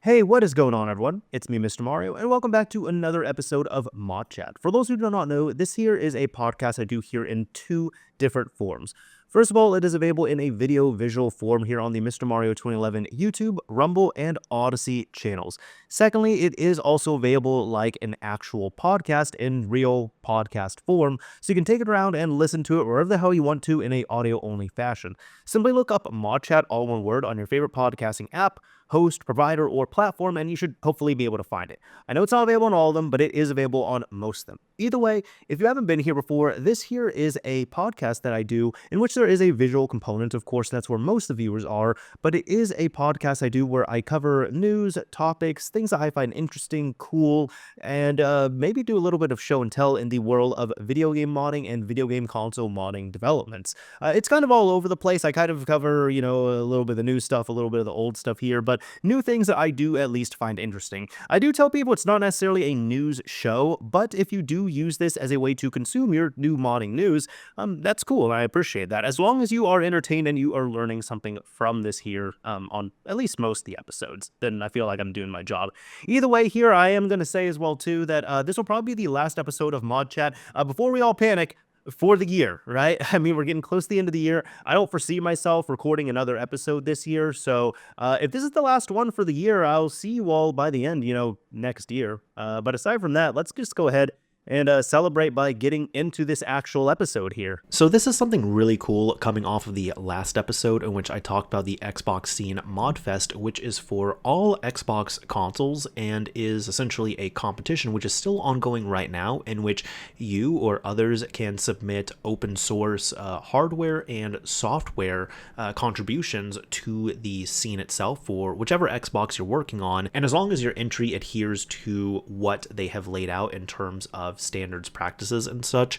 Hey, what is going on, everyone? It's me, Mr. Mario, and welcome back to another episode of ModChat. For those who do not know, this here is a podcast I do here in two different forms. First of all, it is available in a video visual form here on the Mr. Mario 2011 YouTube, Rumble, and Odyssey channels. Secondly, it is also available like an actual podcast in real podcast form, so you can take it around and listen to it wherever the hell you want to in a audio-only fashion. Simply look up ModChat, all one word, on your favorite podcasting app, host, provider, or platform, and you should hopefully be able to find it. I know it's not available on all of them, but it is available on most of them. Either way, if you haven't been here before, this here is a podcast that I do in which there is a visual component. Of course, that's where most of the viewers are, but it is a podcast I do where I cover news, topics, things that I find interesting, cool, and maybe do a little bit of show and tell in the world of video game modding and video game console modding developments. It's kind of all over the place. I kind of cover, a little bit of the new stuff, a little bit of the old stuff here, but new things that I do at least find interesting. I do tell people it's not necessarily a news show, but if you do use this as a way to consume your new modding news, that's cool, and I appreciate that. As long as you are entertained and you are learning something from this here on at least most of the episodes, then I feel like I'm doing my job. Either way, here I am going to say as well, too, that this will probably be the last episode of ModChat. Before we all panic, for the year, right? I mean, we're getting close to the end of the year. I don't foresee myself recording another episode this year. So if this is the last one for the year, I'll see you all by the end, next year. But aside from that, let's just go ahead and celebrate by getting into this actual episode here. So this is something really cool coming off of the last episode in which I talked about the Xbox Scene Modfest, which is for all Xbox consoles and is essentially a competition which is still ongoing right now, in which you or others can submit open source hardware and software contributions to the scene itself for whichever Xbox you're working on. And as long as your entry adheres to what they have laid out in terms of standards, practices, and such,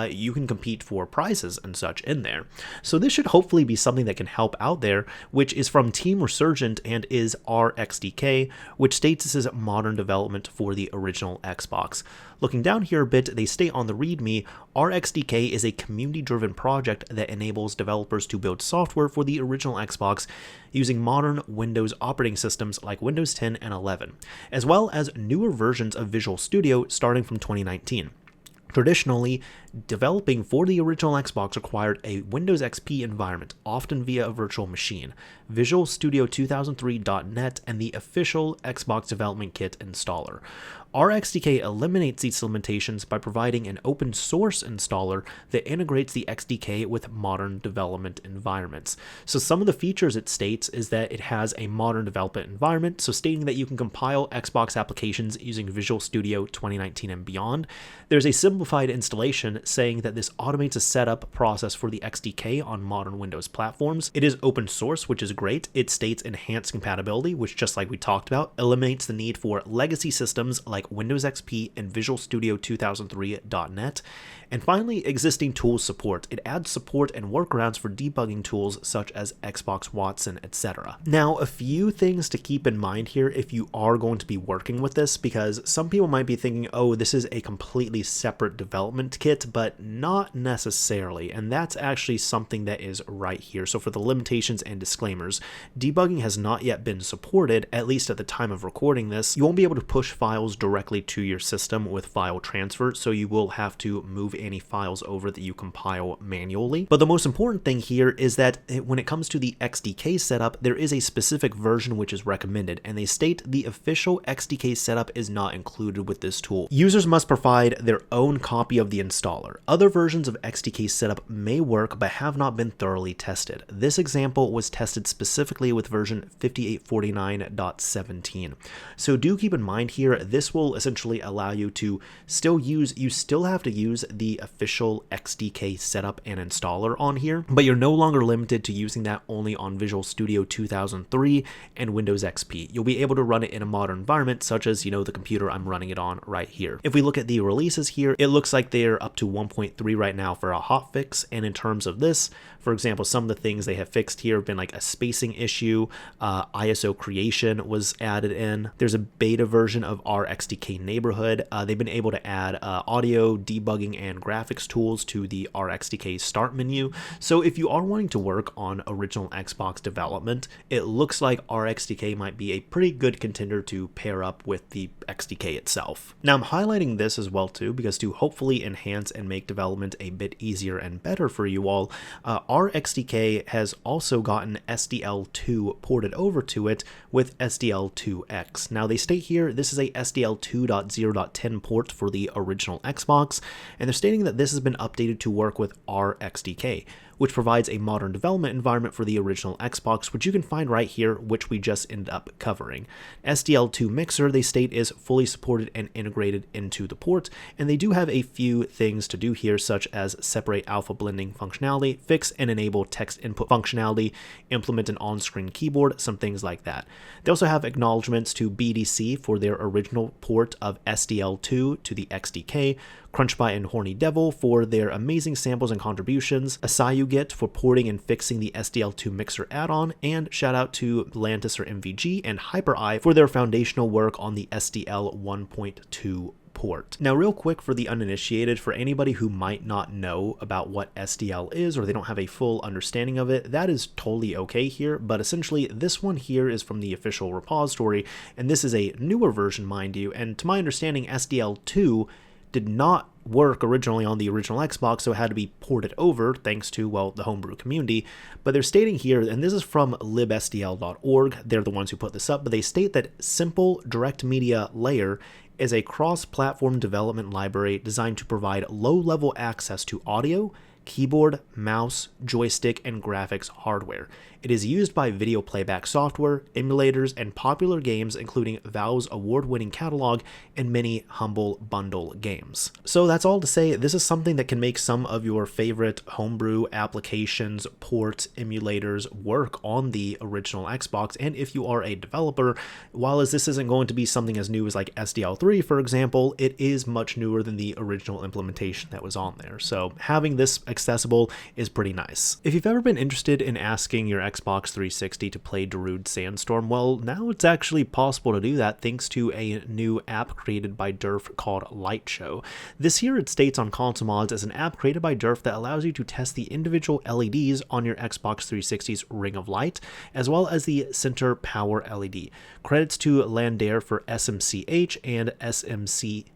you can compete for prizes and such in there. So this should hopefully be something that can help out there, which is from Team Resurgent and is RXDK, which states this is modern development for the original Xbox. Looking down here a bit, they state on the README, RXDK is a community-driven project that enables developers to build software for the original Xbox using modern Windows operating systems like Windows 10 and 11, as well as newer versions of Visual Studio starting from 2019. Traditionally, developing for the original Xbox required a Windows XP environment, often via a virtual machine, Visual Studio 2003.net, and the official Xbox Development Kit installer. RXDK eliminates these limitations by providing an open source installer that integrates the XDK with modern development environments. So some of the features it states is that it has a modern development environment, so stating that you can compile Xbox applications using Visual Studio 2019 and beyond. There's a simplified installation saying that this automates a setup process for the XDK on modern Windows platforms. It is open source, which is great. It states enhanced compatibility, which, just like we talked about, eliminates the need for legacy systems like Windows XP and Visual Studio 2003.net. And finally, existing tools support. It adds support and workarounds for debugging tools such as Xbox Watson, etc. Now, a few things to keep in mind here if you are going to be working with this, because some people might be thinking, oh, this is a completely separate development kit, but not necessarily. And that's actually something that is right here. So for the limitations and disclaimers, debugging has not yet been supported, at least at the time of recording this. You won't be able to push files directly to your system with file transfer, so you will have to move any files over that you compile manually. But the most important thing here is that when it comes to the XDK setup, there is a specific version which is recommended, and they state the official XDK setup is not included with this tool. Users must provide their own copy of the installer. Other versions of XDK setup may work but have not been thoroughly tested. This example was tested specifically with version 5849.17. So do keep in mind here, this will essentially allow you to still have to use the official XDK setup and installer on here, but you're no longer limited to using that only on Visual Studio 2003 and Windows XP. You'll be able to run it in a modern environment, such as, the computer I'm running it on right here. If we look at the releases here, it looks like they're up to 1.3 right now for a hotfix, and in terms of this, for example, some of the things they have fixed here have been like a spacing issue, ISO creation was added in, there's a beta version of RX RXDK neighborhood. They've been able to add audio, debugging, and graphics tools to the RXDK start menu. So if you are wanting to work on original Xbox development, it looks like RXDK might be a pretty good contender to pair up with the XDK itself. Now I'm highlighting this as well too, because to hopefully enhance and make development a bit easier and better for you all, RXDK has also gotten SDL2 ported over to it with SDL2X. Now they state here this is a SDL 2.0.10 port for the original Xbox, and they're stating that this has been updated to work with RXDK, which provides a modern development environment for the original Xbox, which you can find right here, which we just ended up covering. SDL2 Mixer, they state, is fully supported and integrated into the port, and they do have a few things to do here, such as separate alpha blending functionality, fix and enable text input functionality, implement an on-screen keyboard, some things like that. They also have acknowledgements to BDC for their original port of SDL2 to the XDK, Crunchbite and Horny Devil for their amazing samples and contributions, AsayuGit for porting and fixing the SDL2 Mixer add-on, and shout out to Lantis or MVG and HyperEye for their foundational work on the SDL 1.2 port. Now real quick for the uninitiated, for anybody who might not know about what SDL is or they don't have a full understanding of it, that is totally okay here, but essentially this one here is from the official repository, and this is a newer version, mind you, and to my understanding SDL2 did not work originally on the original Xbox, so it had to be ported over thanks to, well, the homebrew community. But they're stating here, and this is from libsdl.org, they're the ones who put this up, but they state that Simple Direct Media Layer is a cross-platform development library designed to provide low-level access to audio, keyboard, mouse, joystick, and graphics hardware. It is used by video playback software, emulators, and popular games, including Valve's award-winning catalog and many Humble Bundle games. So that's all to say, this is something that can make some of your favorite homebrew applications, ports, emulators work on the original Xbox, and if you are a developer, while this isn't going to be something as new as like SDL3, for example, it is much newer than the original implementation that was on there. So having this accessible is pretty nice. If you've ever been interested in asking your Xbox 360 to play Darude Sandstorm, well, now it's actually possible to do that thanks to a new app created by Durf called Lightshow. This here, it states on Console Mods, as an app created by Durf that allows you to test the individual LEDs on your Xbox 360's Ring of Light, as well as the center power LED. Credits to Landair for SMCH and SMC.cpp,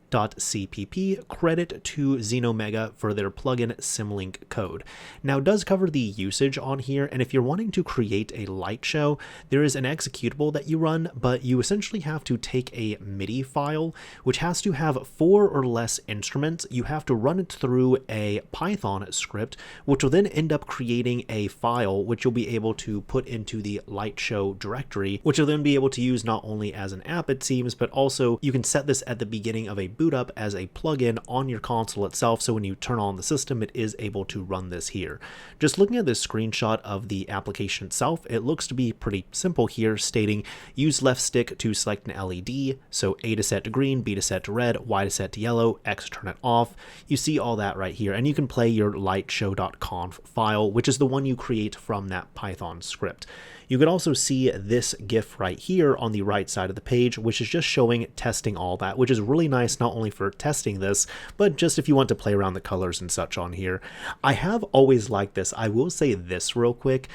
credit to Xenomega for their plugin Symlink code. Now it does cover the usage on here, and if you're wanting to create a light show, there is an executable that you run, but you essentially have to take a MIDI file, which has to have 4 or less instruments. You have to run it through a Python script, which will then end up creating a file which you'll be able to put into the light show directory, which you'll then be able to use not only as an app, it seems, but also you can set this at the beginning of a boot up as a plugin on your console itself, so when you turn on the system, it is able to run this here. Just looking at this screenshot of the application itself, it looks to be pretty simple here, stating use left stick to select an LED, so A to set to green, B to set to red, Y to set to yellow, X to turn it off. You see all that right here, and you can play your lightshow.conf file, which is the one you create from that Python script. You can also see this GIF right here on the right side of the page, which is just showing testing all that, which is really nice not only for testing this, but just if you want to play around the colors and such on here. I have always liked this. I will say this real quick.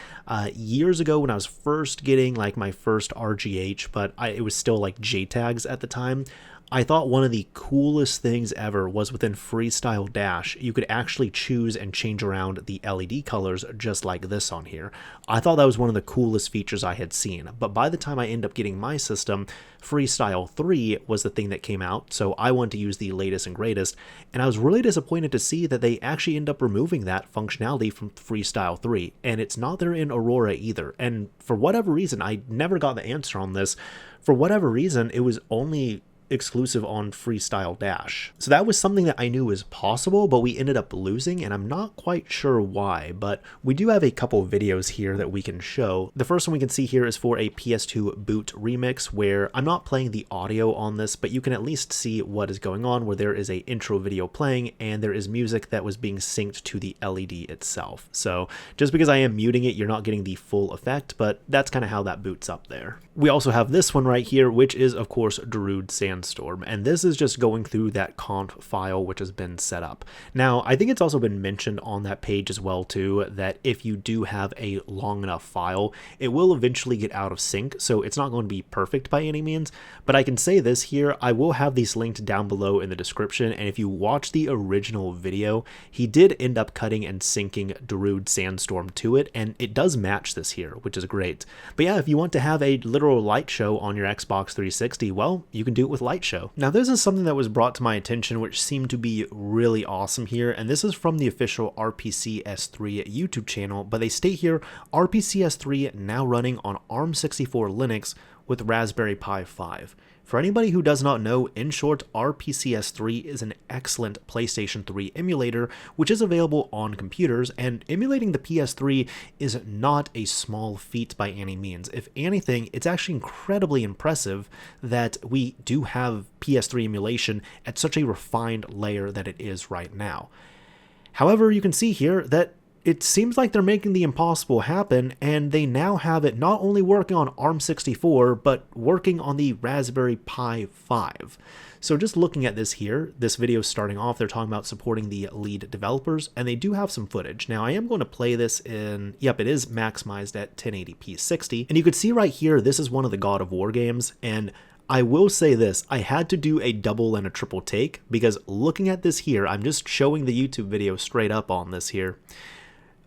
Years ago when I was first getting like my first RGH, but it was still like JTAGs at the time, I thought one of the coolest things ever was within Freestyle Dash, you could actually choose and change around the LED colors just like this on here. I thought that was one of the coolest features I had seen, but by the time I ended up getting my system, Freestyle 3 was the thing that came out, so I wanted to use the latest and greatest, and I was really disappointed to see that they actually end up removing that functionality from Freestyle 3, and it's not there in Aurora either, and for whatever reason, I never got the answer on this. For whatever reason, it was only exclusive on Freestyle Dash. So that was something that I knew was possible, but we ended up losing, and I'm not quite sure why, but we do have a couple videos here that we can show. The first one we can see here is for a PS2 boot remix, where I'm not playing the audio on this, but you can at least see what is going on, where there is a intro video playing, and there is music that was being synced to the LED itself. So just because I am muting it, you're not getting the full effect, but that's kind of how that boots up there. We also have this one right here, which is, of course, Darude Sandstorm, and this is just going through that conf file which has been set up. Now, I think it's also been mentioned on that page as well, too, that if you do have a long enough file, it will eventually get out of sync, so it's not going to be perfect by any means, but I can say this here, I will have these linked down below in the description, and if you watch the original video, he did end up cutting and syncing Darude Sandstorm to it, and it does match this here, which is great. But yeah, if you want to have a literal Lightshow on your Xbox 360, well, you can do it with Lightshow. Now, this is something that was brought to my attention which seemed to be really awesome here, and this is from the official RPCS3 YouTube channel, but they state here, RPCS3 now running on ARM64 Linux with Raspberry Pi 5. For anybody who does not know, in short, RPCS3 is an excellent PlayStation 3 emulator, which is available on computers, and emulating the PS3 is not a small feat by any means. If anything, it's actually incredibly impressive that we do have PS3 emulation at such a refined layer that it is right now. However, you can see here that it seems like they're making the impossible happen, and they now have it not only working on ARM64, but working on the Raspberry Pi 5. So just looking at this here, this video starting off, they're talking about supporting the lead developers, and they do have some footage. Now, I am going to play this in, yep, it is maximized at 1080p 60, and you can see right here, this is one of the God of War games, and I will say this, I had to do a double and a triple take, because looking at this here, I'm just showing the YouTube video straight up on this here.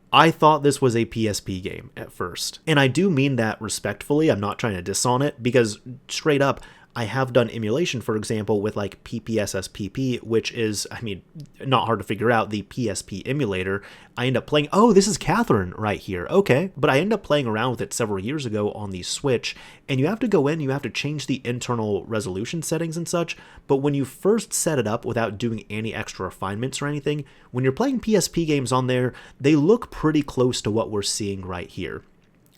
I thought this was a PSP game at first. And I do mean that respectfully, I'm not trying to diss on it, because straight up, I have done emulation, for example, with like PPSSPP, which is, I mean, not hard to figure out, the PSP emulator. I end up playing, oh, this is Catherine right here, okay. But I end up playing around with it several years ago on the Switch, and you have to go in, you have to change the internal resolution settings and such, but when you first set it up without doing any extra refinements or anything, when you're playing PSP games on there, they look pretty close to what we're seeing right here.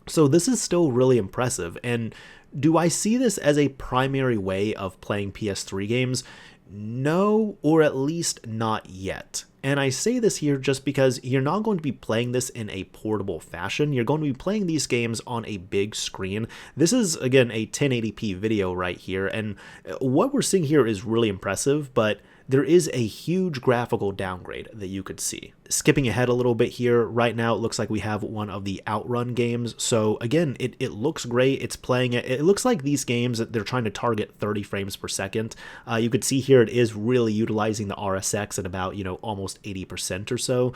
So this is still really impressive, and do I see this as a primary way of playing PS3 games? No, or at least not yet. And I say this here just because you're not going to be playing this in a portable fashion. You're going to be playing these games on a big screen. This is, again, a 1080p video right here, and what we're seeing here is really impressive, but there is a huge graphical downgrade that you could see. Skipping ahead a little bit here, right now it looks like we have one of the Outrun games. So again, it looks great. It's playing it. It looks like these games, they're trying to target 30 frames per second. You could see here it is really utilizing the RSX at about, almost 80% or so.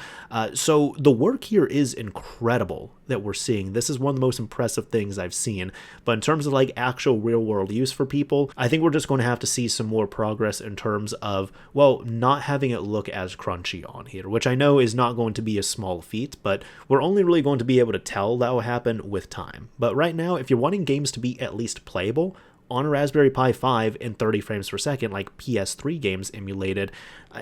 So the work here is incredible that we're seeing. This is one of the most impressive things I've seen. But in terms of like actual real world use for people, I think we're just going to have to see some more progress in terms of, well, not having it look as crunchy on here, which I know is not going to be a small feat, but we're only really going to be able to tell that will happen with time. But right now, if you're wanting games to be at least playable on a Raspberry Pi 5 in 30 frames per second, like PS3 games emulated,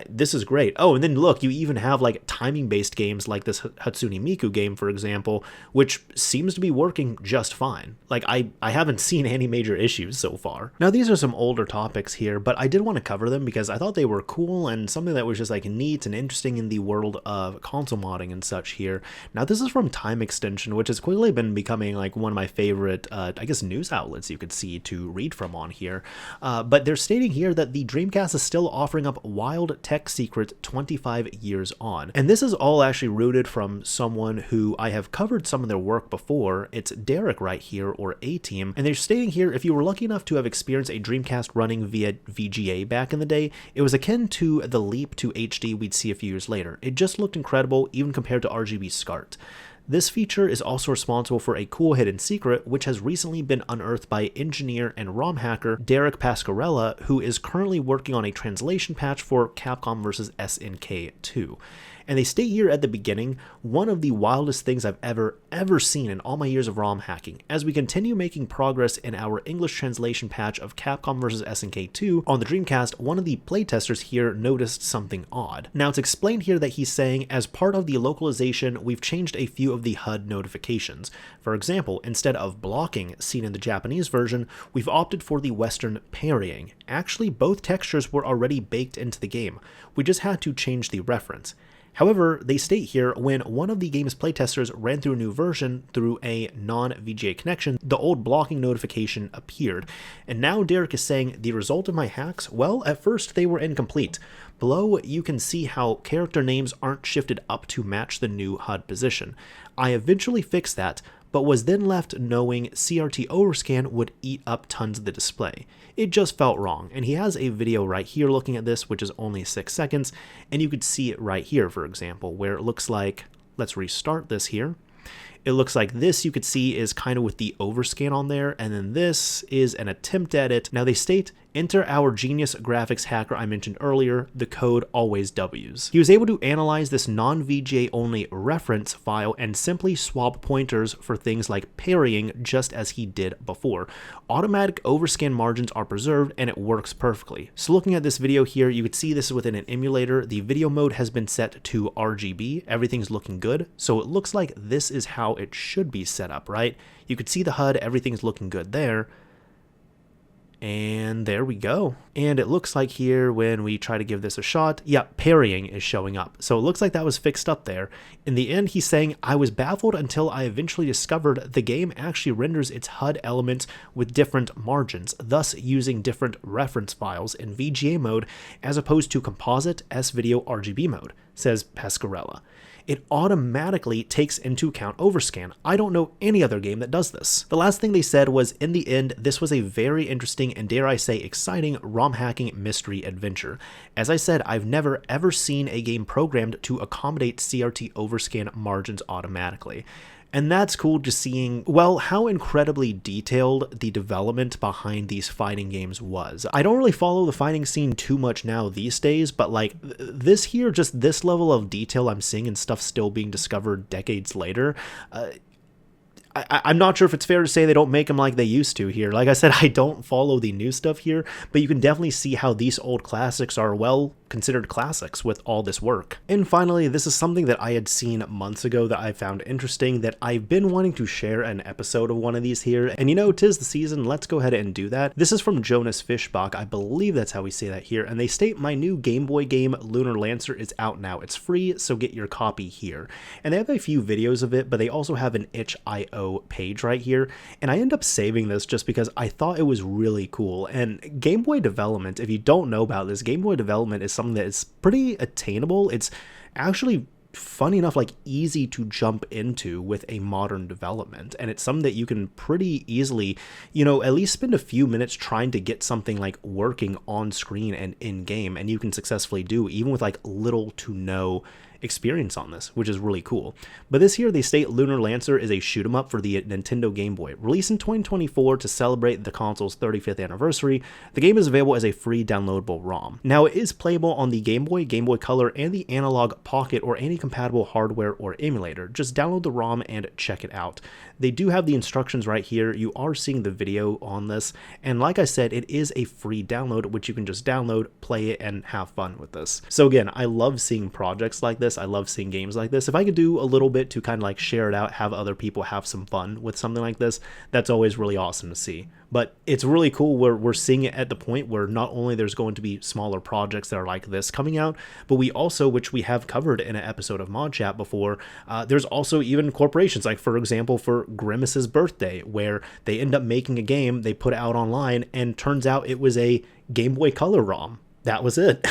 this is great. Oh, and then look, you even have like timing-based games like this Hatsune Miku game, for example, which seems to be working just fine. Like, I haven't seen any major issues so far. Now, these are some older topics here, but I did want to cover them because I thought they were cool and something that was just like neat and interesting in the world of console modding and such here. Now, this is from Time Extension, which has quickly been becoming like one of my favorite, I guess, news outlets you could see to read from on here. But they're stating here that the Dreamcast is still offering up wild tech secrets 25 years on. And this is all actually rooted from someone who I have covered some of their work before. It's Derek right here, or A-Team. And they're stating here, if you were lucky enough to have experienced a Dreamcast running via VGA back in the day, it was akin to the leap to HD we'd see a few years later. It just looked incredible, even compared to RGB SCART. This feature is also responsible for a cool hidden secret, which has recently been unearthed by engineer and ROM hacker Derek Pascarella, who is currently working on a translation patch for Capcom vs. SNK 2. And they state here at the beginning, one of the wildest things I've ever seen in all my years of ROM hacking. As we continue making progress in our English translation patch of Capcom vs. SNK 2 on the Dreamcast, one of the playtesters here noticed something odd. Now, it's explained here that he's saying, as part of the localization, we've changed a few of the HUD notifications. For example, instead of blocking seen in the Japanese version, we've opted for the Western parrying. Actually, both textures were already baked into the game. We just had to change the reference. However, they state here when one of the game's playtesters ran through a new version through a non-VGA connection, the old blocking notification appeared. And now Derek is saying the result of my hacks, well, at first they were incomplete. Below, you can see how character names aren't shifted up to match the new HUD position. I eventually fixed that, but was then left knowing CRT Overscan would eat up tons of the display. It just felt wrong, and he has a video right here looking at this, which is only 6 seconds, and you could see it right here, for example, where it looks like, let's restart this here. It looks like this you could see is kind of with the overscan on there, and then this is an attempt at it. Now they state, enter our genius graphics hacker I mentioned earlier, the code always W's. He was able to analyze this non-VGA only reference file and simply swap pointers for things like parrying just as he did before. Automatic overscan margins are preserved and it works perfectly. So looking at this video here, you could see this is within an emulator. The video mode has been set to RGB. Everything's looking good. So it looks like this is how it should be set up, right? You could see the HUD, everything's looking good there. And there we go. And it looks like here when we try to give this a shot, yeah, parrying is showing up. So it looks like that was fixed up there. In the end, he's saying, I was baffled until I eventually discovered the game actually renders its HUD elements with different margins, thus using different reference files in VGA mode as opposed to composite S-Video RGB mode, says Pescarella. It automatically takes into account overscan. I don't know any other game that does this. The last thing they said was, in the end, this was a very interesting and dare I say exciting ROM hacking mystery adventure. As I said, I've never ever seen a game programmed to accommodate CRT overscan margins automatically. And that's cool, just seeing, well, how incredibly detailed the development behind these fighting games was. I don't really follow the fighting scene too much now these days, but like this here, just this level of detail I'm seeing and stuff still being discovered decades later, I'm not sure if it's fair to say they don't make them like they used to here. Like I said, I don't follow the new stuff here, but you can definitely see how these old classics are well considered classics with all this work. And finally, this is something that I had seen months ago that I found interesting that I've been wanting to share an episode of one of these here. And you know, 'tis the season, let's go ahead and do that. This is from Jonas Fischbach, I believe that's how we say that here. And they state, my new Game Boy game, Lunar Lancer, is out now. It's free, so get your copy here. And they have a few videos of it, but they also have an itch.io page right here, and I end up saving this just because I thought it was really cool. And Game Boy development, if you don't know about this, Game Boy development is something that is pretty attainable. It's actually, funny enough, like easy to jump into with a modern development, and it's something that you can pretty easily, you know, at least spend a few minutes trying to get something like working on screen and in game, and you can successfully do even with like little to no experience on this, which is really cool. But this here, they state Lunar Lancer is a shoot 'em up for the Nintendo Game Boy. Released in 2024 to celebrate the console's 35th anniversary, the game is available as a free downloadable ROM. Now, it is playable on the Game Boy, Game Boy Color, and the Analog Pocket or any compatible hardware or emulator. Just download the ROM and check it out. They do have the instructions right here. You are seeing the video on this, and like I said, it is a free download, which you can just download, play it, and have fun with this. So again, I love seeing projects like this. I love seeing games like this. If I could do a little bit to kind of like share it out, have other people have some fun with something like this, that's always really awesome to see. But it's really cool where we're seeing it at the point where not only there's going to be smaller projects that are like this coming out, but we also, which we have covered in an episode of ModChat before, there's also even corporations, like for example, for Grimace's birthday, where they end up making a game, they put it out online, and turns out it was a Game Boy Color ROM. That was it.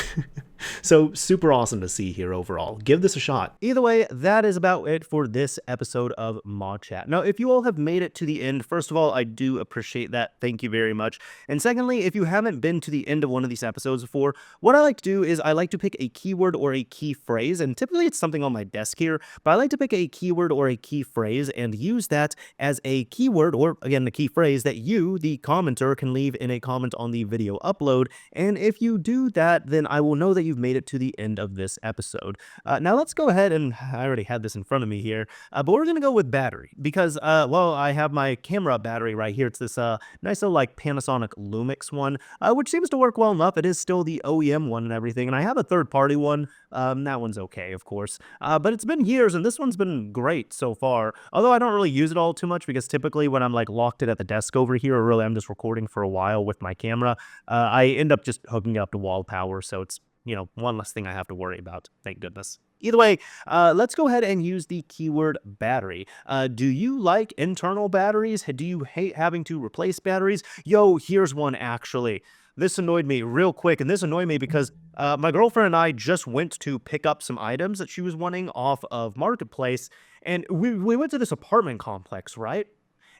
So super awesome to see here overall. Give this a shot. Either way, that is about it for this episode of ModChat. Now, if you all have made it to the end, first of all, I do appreciate that. Thank you very much. And secondly, if you haven't been to the end of one of these episodes before, what I like to do is I like to pick a keyword or a key phrase, and typically it's something on my desk here, but I like to pick a keyword or a key phrase and use that as a keyword, or again, the key phrase that you, the commenter, can leave in a comment on the video upload. And if you do that, then I will know that you've made it to the end of this episode. Now let's go ahead, and I already had this in front of me here, but we're gonna go with battery because, well, I have my camera battery right here. It's this nice little like Panasonic Lumix one, which seems to work well enough. It is still the OEM one and everything, and I have a third-party one. That one's okay, of course, but it's been years, and this one's been great so far. Although I don't really use it all too much because typically when I'm like locked it at the desk over here, or really I'm just recording for a while with my camera, I end up just hooking up to wall power, so it's, you know, one less thing I have to worry about, thank goodness. Either way, let's go ahead and use the keyword battery. Do you like internal batteries? Do you hate having to replace batteries? Yo, here's one actually. This annoyed me real quick, and this annoyed me because my girlfriend and I just went to pick up some items that she was wanting off of Marketplace, and we went to this apartment complex, right?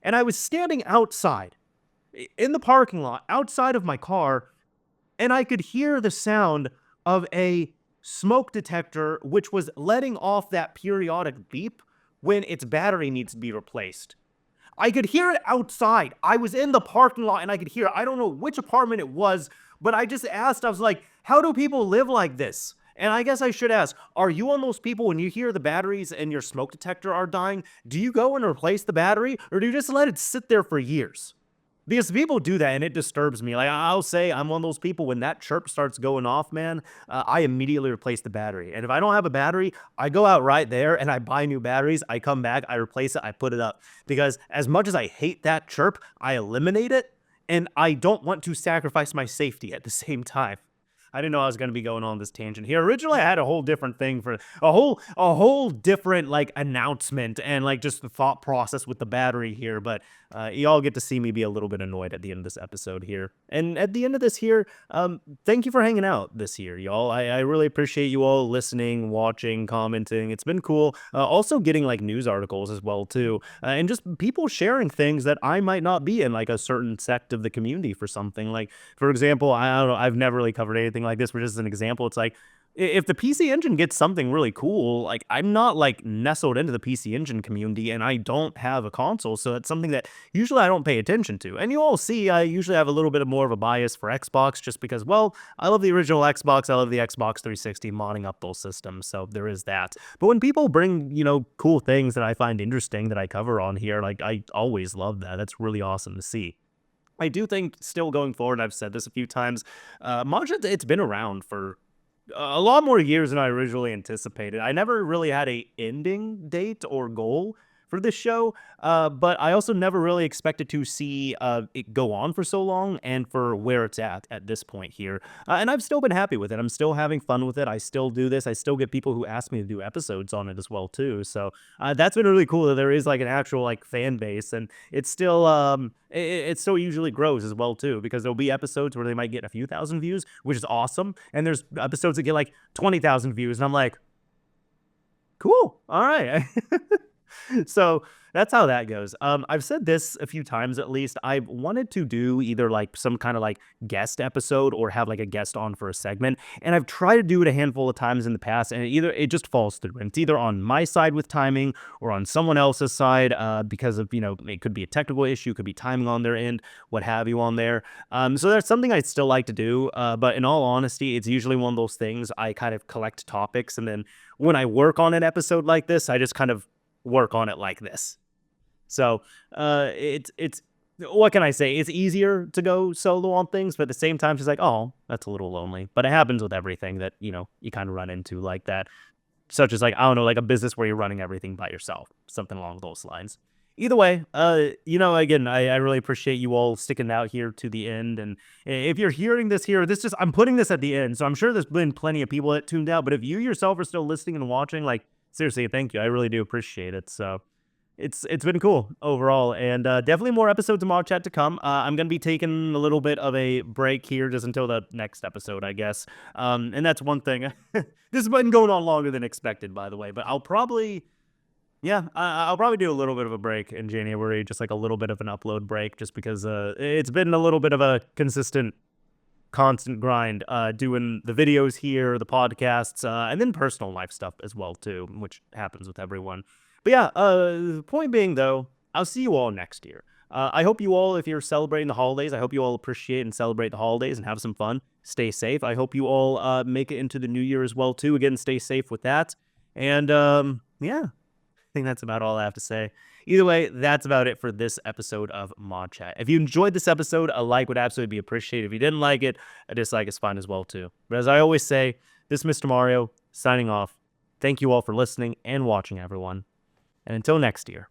And I was standing outside in the parking lot outside of my car, and I could hear the sound of a smoke detector, which was letting off that periodic beep when its battery needs to be replaced. I could hear it outside. I was in the parking lot and I could hear it. I don't know which apartment it was, but I just asked, I was like, how do people live like this? And I guess I should ask, are you one of those people when you hear the batteries in your smoke detector are dying, do you go and replace the battery or do you just let it sit there for years? Because people do that and it disturbs me. Like, I'll say I'm one of those people when that chirp starts going off, man, I immediately replace the battery. And if I don't have a battery, I go out right there and I buy new batteries. I come back, I replace it, I put it up. Because as much as I hate that chirp, I eliminate it and I don't want to sacrifice my safety at the same time. I didn't know I was going to be going on this tangent here. Originally, I had a whole different thing for a whole different like announcement and like just the thought process with the battery here. But y'all get to see me be a little bit annoyed at the end of this episode here. And at the end of this here, thank you for hanging out this year, y'all. I really appreciate you all listening, watching, commenting. It's been cool. Also getting like news articles as well too, and just people sharing things that I might not be in like a certain sect of the community for something. Like for example, I don't know. I've never really covered anything like this, but just as an example, it's like if the PC Engine gets something really cool, like I'm not like nestled into the PC Engine community and I don't have a console, so it's something that usually I don't pay attention to. And you all see I usually have a little bit more of a bias for Xbox just because, well, I love the original Xbox, I love the Xbox 360 modding up those systems, so there is that. But when people bring, cool things that I find interesting that I cover on here, like I always love that. That's really awesome to see. I do think still going forward, I've said this a few times, ModChat, it's been around for a lot more years than I originally anticipated. I never really had a ending date or goal for this show, but I also never really expected to see it go on for so long and for where it's at this point here. And I've still been happy with it. I'm still having fun with it. I still do this. I still get people who ask me to do episodes on it as well too. So that's been really cool that there is like an actual like fan base, and it's still it still usually grows as well too, because there'll be episodes where they might get a few thousand views, which is awesome, and there's episodes that get like 20,000 views, and I'm like, cool, all right. So that's how that goes. I've said this a few times at least. I've wanted to do either like some kind of like guest episode or have like a guest on for a segment. And I've tried to do it a handful of times in the past, and it just falls through. And it's either on my side with timing or on someone else's side because of, it could be a technical issue, could be timing on their end, what have you on there. So that's something I'd still like to do. But in all honesty, it's usually one of those things I kind of collect topics. And then when I work on an episode like this, I just kind of work on it like this. So it's what can I say? It's easier to go solo on things, but at the same time, she's like, oh, that's a little lonely. But it happens with everything that, you kind of run into like that, such as like, I don't know, like a business where you're running everything by yourself, something along those lines. Either way, again, I really appreciate you all sticking out here to the end. And if you're hearing this here, I'm putting this at the end. So I'm sure there's been plenty of people that tuned out. But if you yourself are still listening and watching, like, seriously, thank you. I really do appreciate it. So it's been cool overall, and definitely more episodes of ModChat to come. I'm going to be taking a little bit of a break here just until the next episode, I guess. And that's one thing. This has been going on longer than expected, by the way, but I'll probably do a little bit of a break in January, just like a little bit of an upload break, just because it's been a little bit of a constant grind doing the videos here, the podcasts, and then personal life stuff as well too, which happens with everyone. But yeah, the point being though, I'll see you all next year. I hope you all, if you're celebrating the holidays, I hope you all appreciate and celebrate the holidays and have some fun. Stay safe. I hope you all make it into the new year as well too. Again, stay safe with that. And yeah, I think that's about all I have to say. Either way, that's about it for this episode of Mod Chat. If you enjoyed this episode, a like would absolutely be appreciated. If you didn't like it, a dislike is fine as well too. But as I always say, this is Mr. Mario signing off. Thank you all for listening and watching, everyone. And until next year.